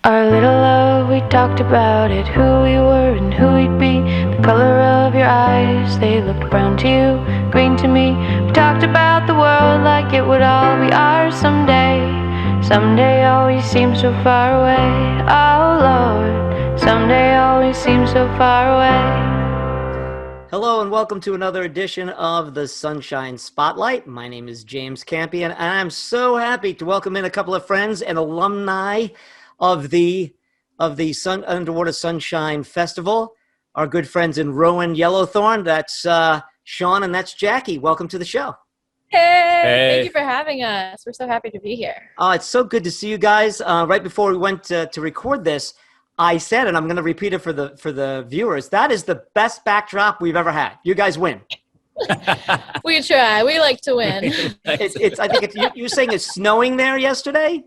Our little love, we talked about it, who we were and who we'd be. The color of your eyes, they looked brown to you, green to me. We talked about the world like it would all be ours someday. Someday always seems so far away. Oh Lord, someday always seems so far away. Hello and welcome to another edition of the Sunshine Spotlight. My name is James Campion, and I'm so happy to welcome in a couple of friends and alumni of the Underwater Sunshine Festival. Our good friends in Roan Yellowthorn. That's Shawn and that's Jackie. Welcome to the show. Hey, thank you for having us. We're so happy to be here. Oh, it's so good to see you guys. Right before we went to record this, I said, and I'm going to repeat it for the viewers, that is the best backdrop we've ever had. You guys win. We try. We like to win. You're saying it's snowing there yesterday?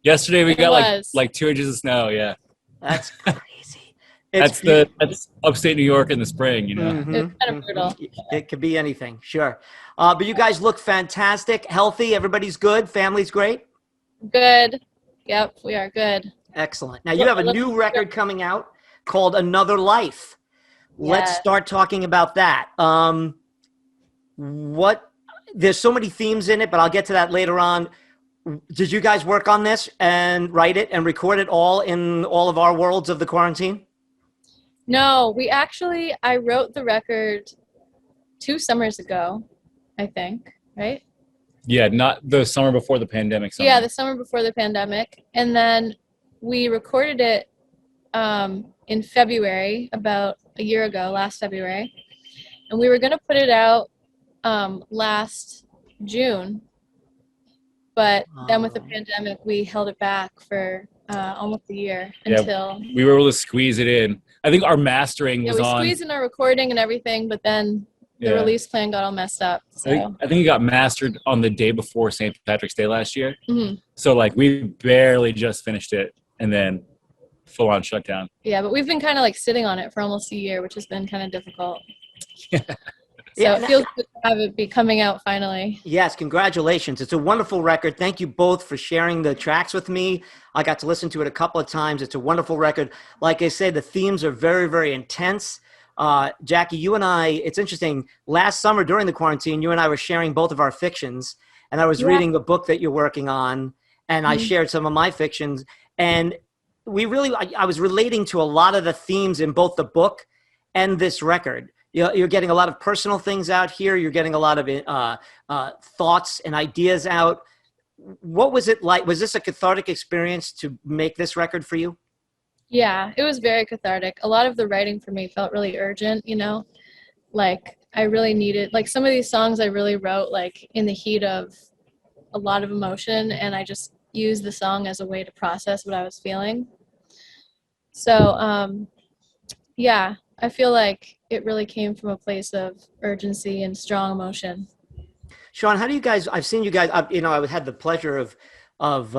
Yesterday we got like 2 inches of snow. Yeah, that's crazy. That's upstate New York in the spring. You know, It's kind of brutal. It could be anything, sure. But you guys look fantastic, healthy. Everybody's good. Family's great. Good. Yep, we are good. Excellent. Now you have a new record coming out called Another Life. Yeah. Let's start talking about that. There's so many themes in it, but I'll get to that later on. Did you guys work on this and write it and record it all in all of our worlds of the quarantine? No, I wrote the record 2 summers ago, I think, right? yeah, not the summer before the pandemic. Yeah, the summer before the pandemic. And then we recorded it in February, about a year ago, last February. And we were going to put it out last June. But then with the pandemic, we held it back for almost a year until... we were able to squeeze it in. I think our mastering was on... Yeah, we squeezed in our recording and everything, but then the release plan got all messed up. So. I think it got mastered on the day before St. Patrick's Day last year. Mm-hmm. So, like, we barely just finished it and then full-on shutdown. Yeah, but we've been kind of, like, sitting on it for almost a year, which has been kind of difficult. Yeah. So it feels good to have it be coming out finally. Yes, congratulations. It's a wonderful record. Thank you both for sharing the tracks with me. I got to listen to it a couple of times. It's a wonderful record. Like I said, the themes are very, very intense. Jackie, you and I, it's interesting. Last summer during the quarantine, you and I were sharing both of our fictions. And I was reading the book that you're working on, and I shared some of my fictions. And I was relating to a lot of the themes in both the book and this record. You're getting a lot of personal things out here. You're getting a lot of thoughts and ideas out. What was it like? Was this a cathartic experience to make this record for you? Yeah, it was very cathartic. A lot of the writing for me felt really urgent, you know? Like, I really needed... Like, some of these songs I really wrote, like, in the heat of a lot of emotion, and I just used the song as a way to process what I was feeling. So, yeah, I feel like it really came from a place of urgency and strong emotion. Shawn, how do you guys, I've seen you guys, I had the pleasure of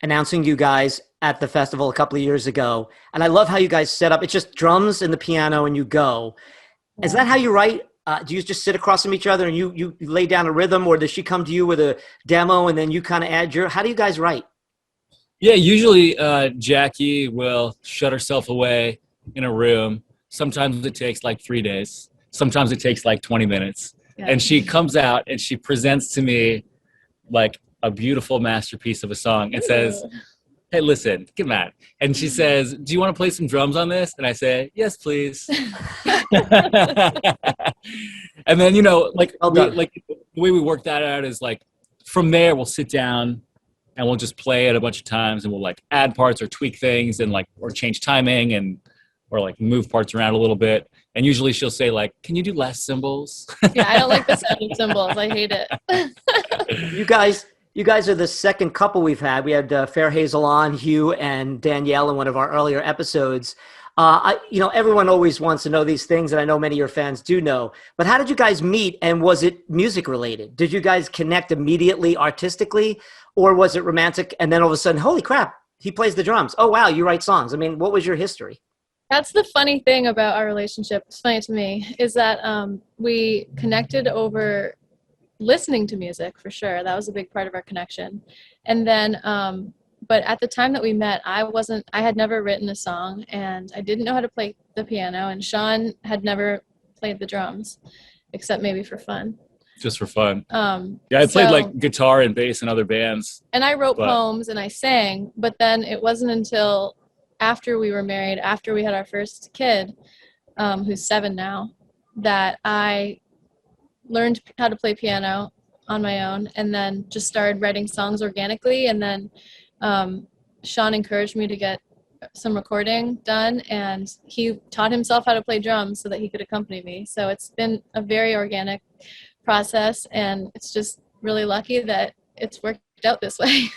announcing you guys at the festival a couple of years ago. And I love how you guys set up. It's just drums and the piano and you go. Yeah. Is that how you write? Do you just sit across from each other and you lay down a rhythm, or does she come to you with a demo and then you kind of add how do you guys write? Yeah, usually Jackie will shut herself away in a room. Sometimes it takes like 3 days. Sometimes it takes like 20 minutes. Yeah. And she comes out and she presents to me like a beautiful masterpiece of a song and says, hey, listen, come on. And she says, do you want to play some drums on this? And I say, yes, please. And then, like the way we work that out is like, from there, we'll sit down and we'll just play it a bunch of times and we'll like add parts or tweak things and like, or change timing or like move parts around a little bit. And usually she'll say like, can you do less cymbals? Yeah, I don't like the sound of cymbals. I hate it. You guys are the second couple we've had. We had Fair Hazel on, Hugh and Danielle in one of our earlier episodes. Everyone always wants to know these things, and I know many of your fans do know. But how did you guys meet, and was it music related? Did you guys connect immediately artistically, or was it romantic? And then all of a sudden, holy crap, he plays the drums. Oh, wow, you write songs. I mean, what was your history? That's the funny thing about our relationship. It's funny to me is that we connected over listening to music for sure. That was a big part of our connection. And then but at the time that we met, I had never written a song, and I didn't know how to play the piano, and Shawn had never played the drums, except maybe for fun. Just for fun. Yeah, I played like guitar and bass in other bands. And I wrote poems and I sang, but then it wasn't until after we were married, after we had our first kid, who's 7 now, that I learned how to play piano on my own, and then just started writing songs organically. And then Shawn encouraged me to get some recording done, and he taught himself how to play drums so that he could accompany me. So it's been a very organic process, and it's just really lucky that it's worked out this way.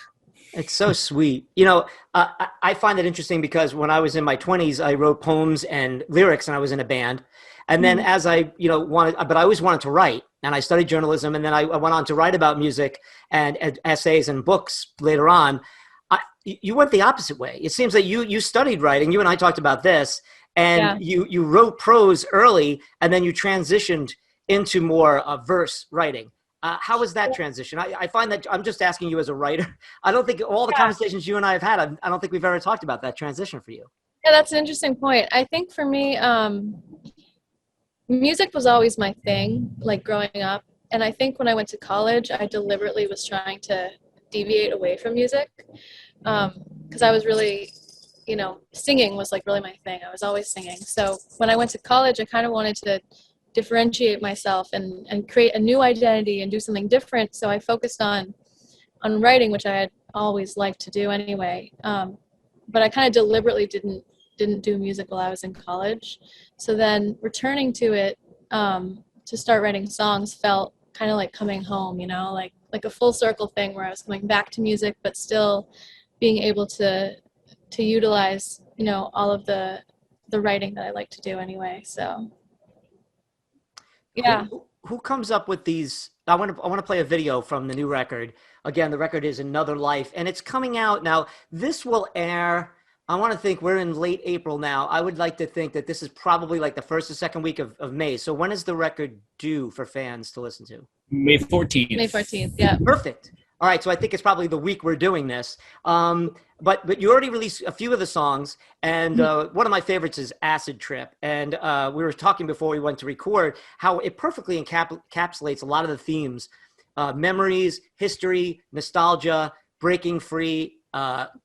It's so sweet. You know, I find it interesting because when I was in my 20s, I wrote poems and lyrics, and I was in a band. And then as I, but I always wanted to write, and I studied journalism, and then I went on to write about music and essays and books later on. You went the opposite way. It seems that you studied writing. You and I talked about this, and you wrote prose early, and then you transitioned into more verse writing. How was that transition? I find that I'm just asking you as a writer. I don't think all the conversations you and I have had, I don't think we've ever talked about that transition for you. Yeah, that's an interesting point. I think for me, music was always my thing, like growing up. And I think when I went to college, I deliberately was trying to deviate away from music, because I was really, singing was like really my thing. I was always singing. So when I went to college, I kind of wanted to differentiate myself and create a new identity and do something different. So I focused on writing, which I had always liked to do anyway. But I kind of deliberately didn't do music while I was in college. So then returning to it, to start writing songs felt kind of like coming home, like a full circle thing where I was coming back to music, but still being able to utilize, all of the writing that I like to do anyway. So yeah. Who comes up with these? I want to play a video from the new record. Again, the record is Another Life, and it's coming out now. This will air, I want to think we're in late April now. I would like to think that this is probably like the first or second week of May. So when is the record due for fans to listen to? May 14th. May 14th, yeah. Perfect. All right, so I think it's probably the week we're doing this. But you already released a few of the songs, and one of my favorites is Acid Trip. And we were talking before we went to record how it perfectly encapsulates a lot of the themes, memories, history, nostalgia, breaking free,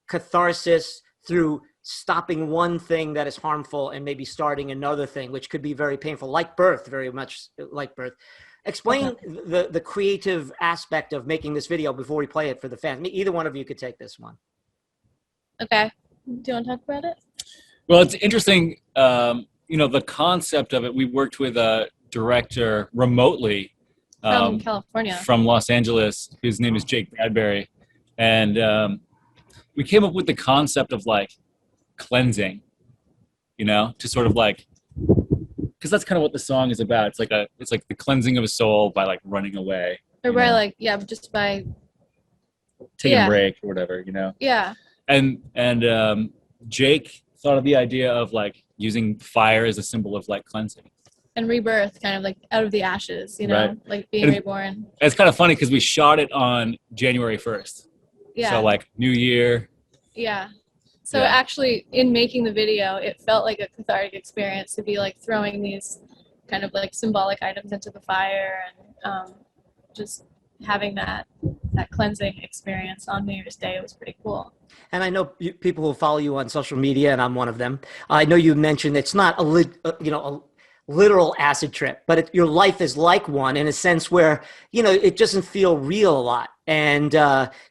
catharsis through stopping one thing that is harmful and maybe starting another thing, which could be very painful, like birth, very much like birth. Explain the creative aspect of making this video before we play it for the fans. Either one of you could take this one. Okay. Do you want to talk about it? Well, it's interesting. The concept of it, we worked with a director remotely from California, from Los Angeles, whose name is Jake Bradbury. And we came up with the concept of like cleansing, to sort of like, because that's kind of what the song is about. It's like the cleansing of a soul by like running away. Or by just by taking a break or whatever, Yeah. And Jake thought of the idea of like using fire as a symbol of like cleansing. And rebirth, kind of like out of the ashes, right. Like being reborn. It's kind of funny because we shot it on January 1st. Yeah. So like New Year. Yeah. So actually, in making the video, it felt like a cathartic experience to be like throwing these kind of like symbolic items into the fire, and just having that cleansing experience on New Year's Day. It was pretty cool. And I know people who follow you on social media, and I'm one of them. I know you mentioned it's not a literal acid trip, but your life is like one in a sense where, it doesn't feel real a lot. And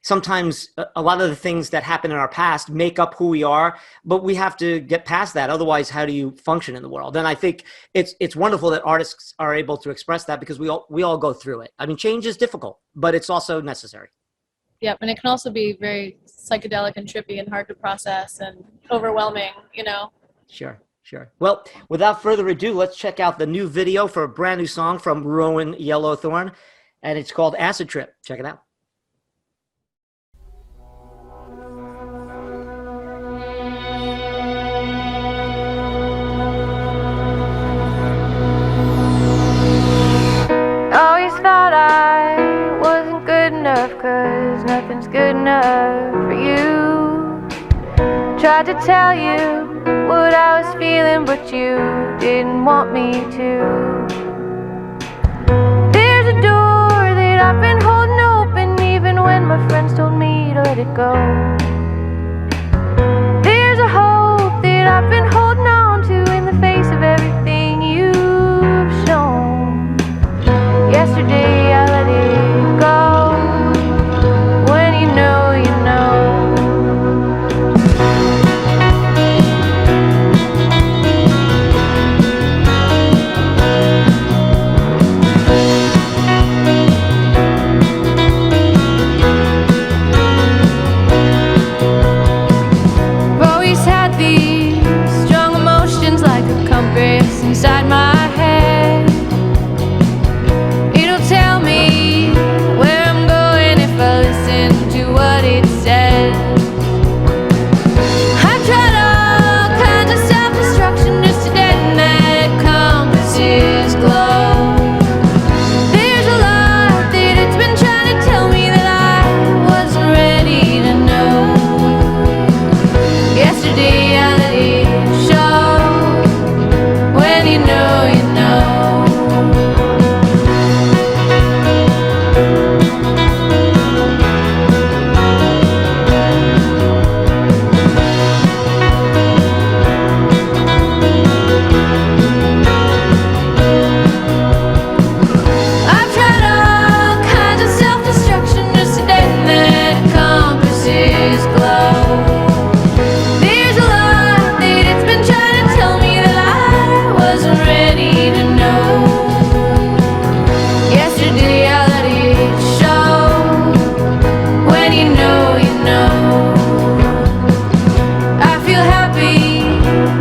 sometimes a lot of the things that happen in our past make up who we are, but we have to get past that. Otherwise, how do you function in the world? And I think it's wonderful that artists are able to express that, because we all go through it. I mean, change is difficult, but it's also necessary. Yep, and it can also be very psychedelic and trippy and hard to process and overwhelming, Sure. Well, without further ado, let's check out the new video for a brand new song from Roan Yellowthorn, and it's called Acid Trip. Check it out. Always thought I wasn't good enough, 'cause nothing's good enough for you. tried to tell you what I was feeling, but you didn't want me to. There's a door that I've been holding open, even when my friends told me to let it go. There's a hope that I've been holding on to in the face of everything you've shown. Yesterday I let it go. When you know, you know. I've always had these strong emotions like a compass inside my head. It'll tell me where I'm going if I listen to what it says. I've tried all kinds of self-destruction just to deaden that compass's glow. There's a lot that it's been trying to tell me that I wasn't ready to know. Yesterday I let it show. When you know, you know. I've tried all kinds of self-destruction just to deaden that compass's glow. There's a lot that it's been trying to tell me that I wasn't ready to know. Yesterday I let it show. When you know, you know. I feel happy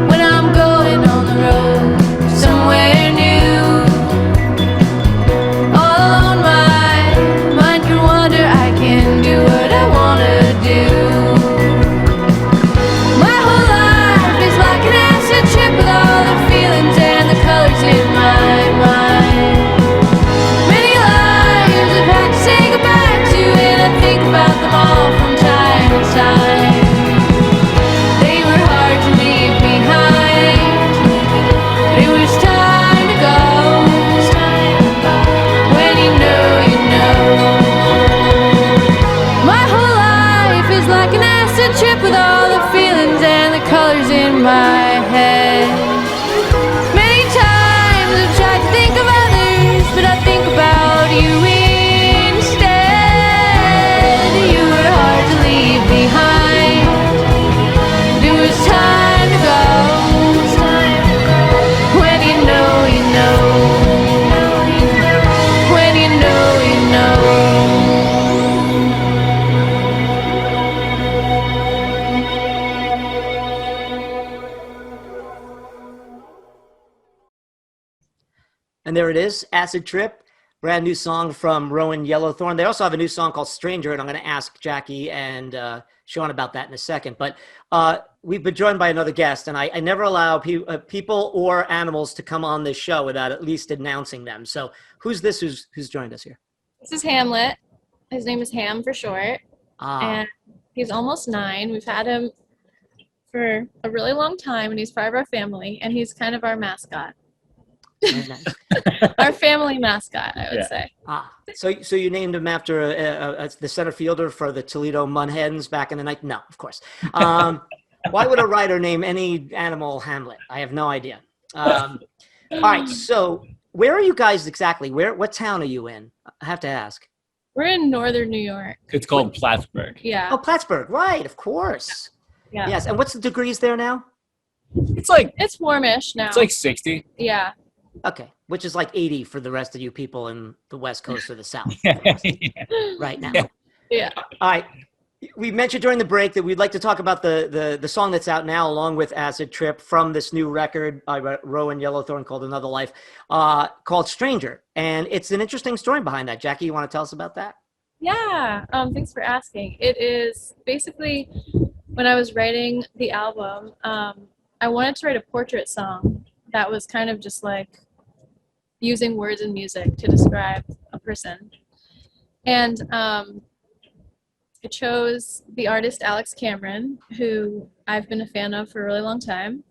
when I'm going on the road somewhere new. All alone my mind can wander, I can do what I wanna do. My whole life is like an acid trip with all the feelings and the colors in my mind. Many lives I've had to say goodbye to, and I think about them all from time to time. They were hard to leave behind, but it was time to go. When you know, you know. My whole life is like an acid trip with all the feelings and the colors in my head. Many times I've tried to think of others, but I think about you instead. You were hard to leave behind. It was time to go. When you know, you know. When you know, you know. And there it is, Acid Trip, brand new song from Roan Yellowthorn. They also have a new song called Stranger, and I'm going to ask Jackie and Shawn about that in a second. But we've been joined by another guest, and I never allow people or animals to come on this show without at least announcing them. So who's this who's joined us here? This is Hamlet. His name is Ham for short. And he's almost 9. We've had him for a really long time, and he's part of our family, and he's kind of our mascot. Very nice. Our family mascot, I would say. So you named him after the center fielder for the Toledo Munhens back in the night? No, of course. Why would a writer name any animal Hamlet? I have no idea. All right, so where are you guys exactly? What town are you in? I have to ask. We're in northern New York. It's called Plattsburgh. Yeah. Oh, Plattsburgh, right, of course. Yeah. Yes, and what's the degrees there now? It's warmish now. It's like 60. Yeah. Okay, which is like 80 for the rest of you people in the West Coast or the South right now. Yeah. All right. We mentioned during the break that we'd like to talk about the song that's out now along with Acid Trip from this new record by Roan Yellowthorn called Another Life, called Stranger. And it's an interesting story behind that. Jackie, you want to tell us about that? Yeah. Thanks for asking. It is basically when I was writing the album, I wanted to write a portrait song that was kind of just like using words and music to describe a person. And I chose the artist Alex Cameron, who I've been a fan of for a really long time.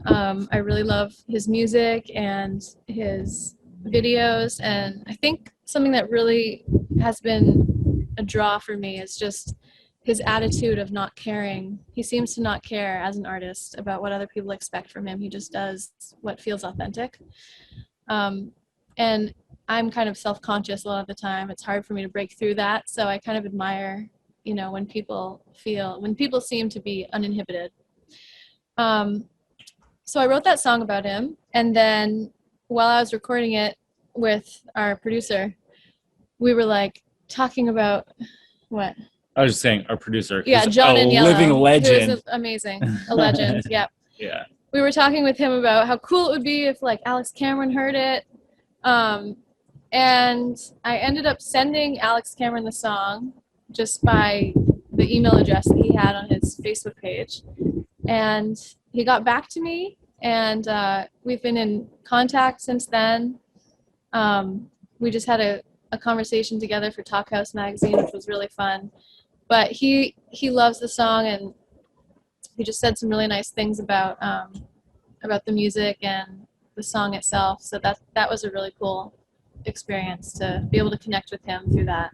I really love his music and his videos, and I think something that really has been a draw for me is just his attitude of not caring. He seems to not care as an artist about what other people expect from him. He just does what feels authentic. And I'm kind of self-conscious a lot of the time. It's hard for me to break through that, so I kind of admire, when people seem to be uninhibited. So I wrote that song about him, and then while I was recording it with our producer, we were like talking about what? I was just saying our producer. Yeah, John and Yellow, living legend. who is amazing, a legend. Yep. Yeah. We were talking with him about how cool it would be if like Alex Cameron heard it, and I ended up sending Alex Cameron the song just by the email address that he had on his Facebook page, and he got back to me, and we've been in contact since then. We just had a conversation together for Talk House magazine, which was really fun. But he loves the song, and he just said some really nice things about the music and the song itself. So that was a really cool experience to be able to connect with him through that.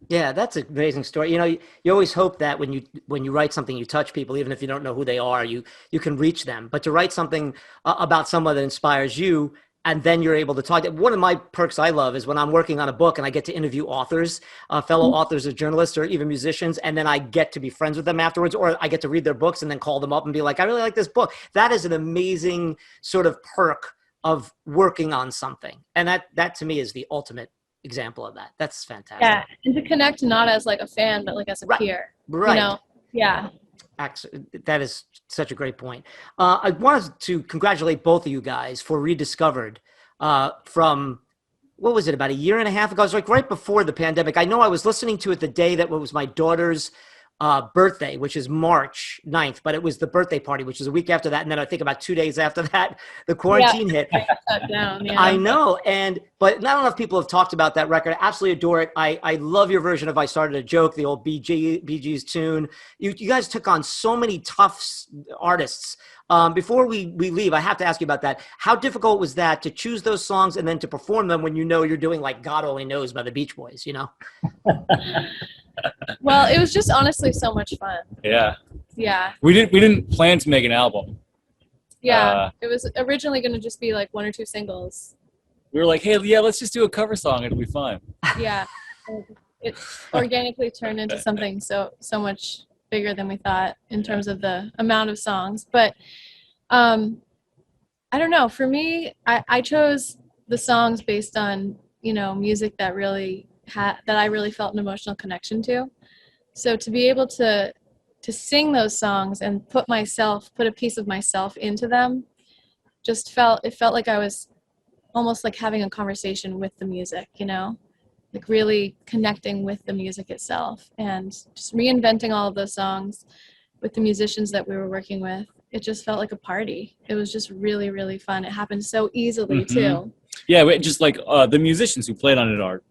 Yeah, that's an amazing story. You always hope that when you write something, you touch people, even if you don't know who they are, you can reach them. But to write something about someone that inspires you, and then you're able to talk. One of my perks I love is when I'm working on a book and I get to interview authors, fellow authors or journalists or even musicians, and then I get to be friends with them afterwards, or I get to read their books and then call them up and be like, I really like this book. That is an amazing sort of perk of working on something. And that to me is the ultimate example of that. That's fantastic. Yeah, and to connect not as like a fan, but like as a peer. Right. Yeah. That is such a great point. I wanted to congratulate both of you guys for Rediscovered from, what was it, about a year and a half ago? It was like right before the pandemic. I know I was listening to it the day that was my daughter's birthday, which is March 9th, but it was the birthday party, which is a week after that. And then I think about 2 days after that, the quarantine hit. I got shut down, yeah. I know. But not enough people have talked about that record. I absolutely adore it. I love your version of I Started a Joke, the old Bee Gees tune. You guys took on so many tough artists. Before we leave, I have to ask you about that. How difficult was that to choose those songs and then to perform them when you're doing like God Only Knows by the Beach Boys, Well, it was just honestly so much fun. Yeah. Yeah. We didn't plan to make an album. Yeah. It was originally going to just be like 1 or 2 singles. We were like, hey, yeah, let's just do a cover song. It'll be fun. Yeah. It organically turned into something so much bigger than we thought in terms of the amount of songs. But I don't know. For me, I chose the songs based on, music that I really felt an emotional connection to. So to be able to sing those songs and put a piece of myself into them, it felt like I was almost like having a conversation with the music, like really connecting with the music itself, and just reinventing all of those songs with the musicians that we were working with. It just felt like a party. It was just really, really fun. It happened so easily too. Yeah, just like the musicians who played on it are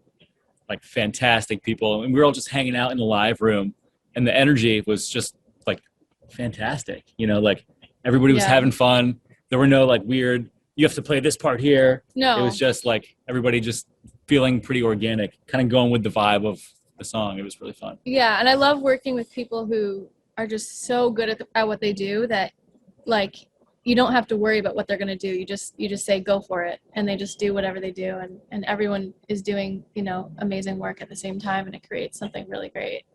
like fantastic people, and we were all just hanging out in the live room, and the energy was just like fantastic. Like everybody was having fun. There were no like weird, you have to play this part here. No, it was just like everybody just feeling pretty organic, kind of going with the vibe of the song. It was really fun. Yeah, and I love working with people who are just so good at what they do that like you don't have to worry about what they're going to do. You just say go for it, and they just do whatever they do, and everyone is doing amazing work at the same time, and it creates something really great.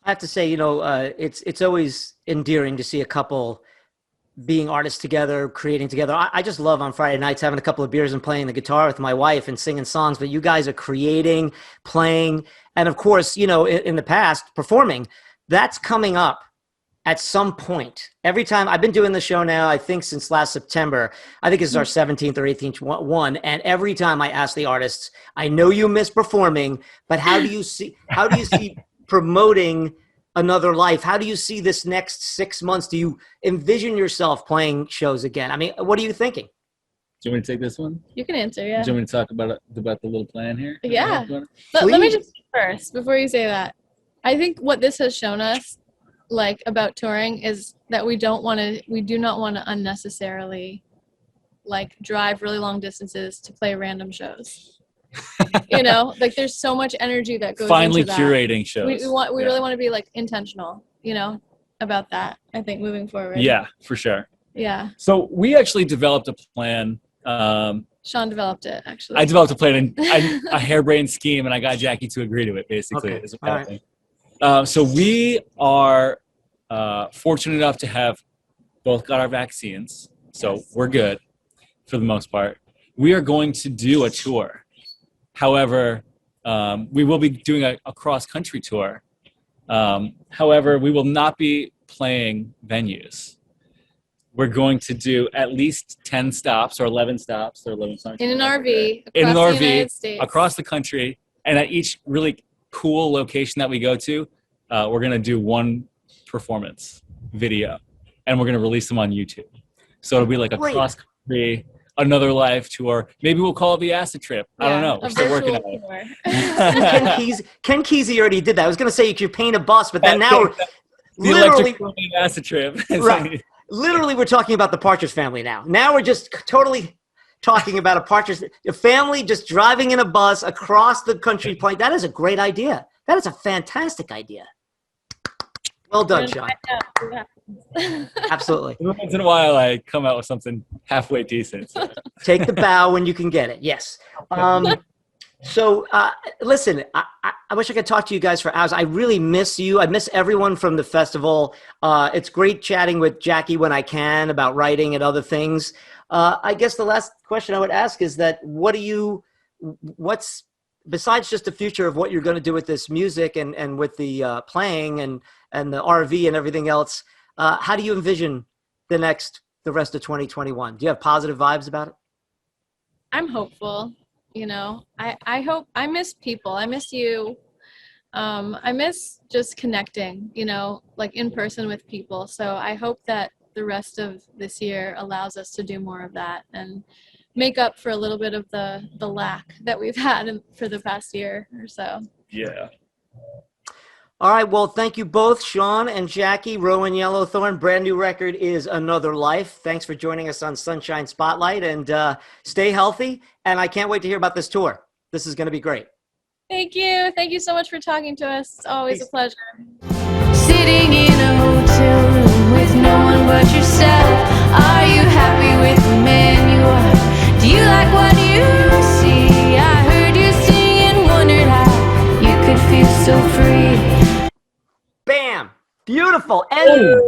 I have to say, it's always endearing to see a couple being artists together, creating together. I just love on Friday nights having a couple of beers and playing the guitar with my wife and singing songs, but you guys are creating, playing, and of course, in the past, performing. That's coming up at some point. Every time I've been doing the show now, I think since last September, I think this is our 17th or 18th one. And every time I ask the artists, I know you miss performing, but how do you see promoting another life? How do you see this next 6 months? Do you envision yourself playing shows again? I mean, what are you thinking? Do you want me to take this one? You can answer, yeah. Do you want me to talk about the little plan here? Yeah. Let me just first, before you say that. I think what this has shown us, like, about touring is that we do not want to unnecessarily, like, drive really long distances to play random shows. You know, like, there's so much energy that goes Finally into that. curating shows. We really want to be, like, intentional, you know, about that, I think, moving forward. Yeah, for sure. Yeah. So we actually developed a plan. Shawn developed it, actually. I developed a plan, and a harebrained scheme, and I got Jackie to agree to it, basically. Okay. Is All right. So we are fortunate enough to have both got our vaccines, so Yes. we're good for the most part. We are going to do a tour. However, we will be doing a cross-country tour. However, we will not be playing venues. We're going to do at least 10 stops or 11 stops or 11 songs. In an RV, in an across the RV, United States. across the country, and at each really cool location that we go to, we're going to do one performance video, and we're going to release them on YouTube. So it'll be like a Great. cross-country, another live tour. Maybe we'll call it the Acid Trip. I don't know. We're A still working on virtual it. tour. Ken Kesey already did that. I was going to say you could paint a bus, but then now The literally, electric Acid Trip. right. Literally, we're talking about the Partridge Family now. Now we're just totally talking about a family just driving in a bus across the country playing. That is a great idea. That is a fantastic idea. Well done, Shawn. Absolutely. Once in a while, I come out with something halfway decent. So. Take the bow when you can get it. Yes. So listen, I wish I could talk to you guys for hours. I really miss you. I miss everyone from the festival. It's great chatting with Jackie when I can about writing and other things. I guess the last question I would ask is that what's besides just the future of what you're going to do with this music and with the playing and the RV and everything else, how do you envision the rest of 2021? Do you have positive vibes about it? I'm hopeful. You know, I hope. I miss people. I miss you. I miss just connecting, you know, like in person with people. So I hope that the rest of this year allows us to do more of that and make up for a little bit of the lack that we've had for the past year or so. Yeah. All right. Well, thank you both, Shawn and Jackie. Roan Yellowthorn, brand new record is Another Life. Thanks for joining us on Sunshine Spotlight, and stay healthy. And I can't wait to hear about this tour. This is going to be great. Thank you. Thank you so much for talking to us. It's always a pleasure. Sitting in a hotel room with no one but yourself. Are you happy with the man you are? Do you like what you see? I heard you sing and wondered how you could feel so free. Bam! Beautiful. And